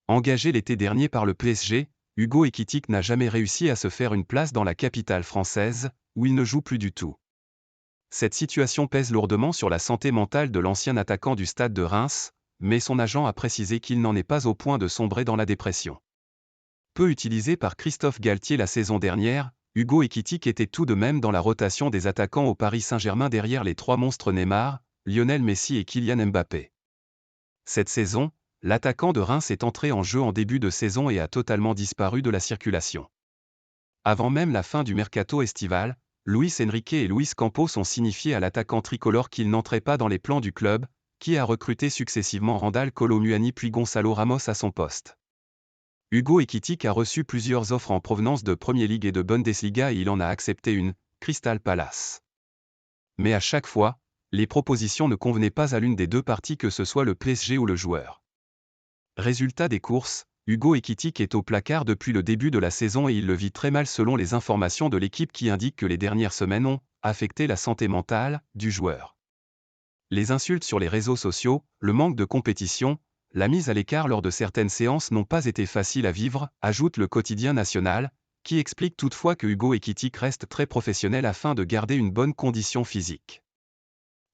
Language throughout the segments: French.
Engagé l'été dernier par le PSG, Hugo Ekitike n'a jamais réussi à se faire une place dans la capitale française, où il ne joue plus du tout. Cette situation pèse lourdement sur la santé mentale de l'ancien attaquant du Stade de Reims, mais son agent a précisé qu'il n'en est pas au point de sombrer dans la dépression. Peu utilisé par Christophe Galtier la saison dernière, Hugo Ekitike était tout de même dans la rotation des attaquants au Paris Saint-Germain derrière les trois monstres Neymar, Lionel Messi et Kylian Mbappé. Cette saison, l'attaquant de Reims est entré en jeu en début de saison et a totalement disparu de la circulation. Avant même la fin du mercato estival, Luis Enrique et Luis Campos ont signifié à l'attaquant tricolore qu'il n'entrait pas dans les plans du club, qui a recruté successivement Randal Kolo Muani puis Gonçalo Ramos à son poste. Hugo Ekitike a reçu plusieurs offres en provenance de Premier League et de Bundesliga et il en a accepté une, Crystal Palace. Mais à chaque fois, les propositions ne convenaient pas à l'une des deux parties, que ce soit le PSG ou le joueur. Résultat des courses, Hugo Ekitike est au placard depuis le début de la saison et il le vit très mal selon les informations de l'équipe qui indiquent que les dernières semaines ont affecté la santé mentale du joueur. Les insultes sur les réseaux sociaux, le manque de compétition, la mise à l'écart lors de certaines séances n'ont pas été faciles à vivre, ajoute le quotidien national, qui explique toutefois que Hugo Ekitike reste très professionnel afin de garder une bonne condition physique.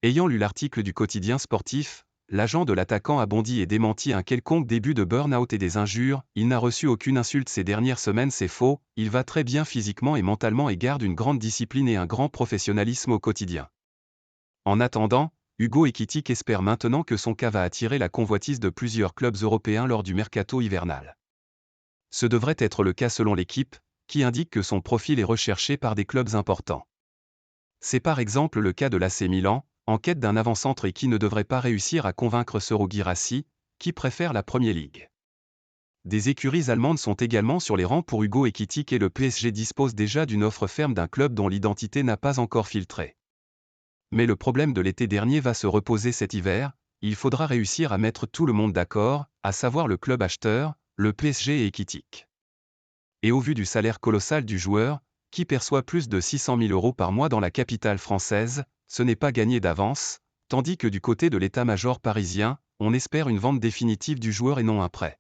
Ayant lu l'article du quotidien sportif, l'agent de l'attaquant a bondi et démenti un quelconque début de burn-out et des injures. Il n'a reçu aucune insulte ces dernières semaines, c'est faux, il va très bien physiquement et mentalement et garde une grande discipline et un grand professionnalisme au quotidien. En attendant, Hugo Ekitike espère maintenant que son cas va attirer la convoitise de plusieurs clubs européens lors du mercato hivernal. Ce devrait être le cas selon l'équipe, qui indique que son profil est recherché par des clubs importants. C'est par exemple le cas de l'AC Milan, en quête d'un avant-centre et qui ne devrait pas réussir à convaincre Serhou Guirassy, qui préfère la Premier League. Des écuries allemandes sont également sur les rangs pour Hugo Ekitike et le PSG dispose déjà d'une offre ferme d'un club dont l'identité n'a pas encore filtré. Mais le problème de l'été dernier va se reposer cet hiver, il faudra réussir à mettre tout le monde d'accord, à savoir le club acheteur, le PSG et Ekitike. Et au vu du salaire colossal du joueur, qui perçoit plus de 600 000 € par mois dans la capitale française, ce n'est pas gagné d'avance, tandis que du côté de l'état-major parisien, on espère une vente définitive du joueur et non un prêt.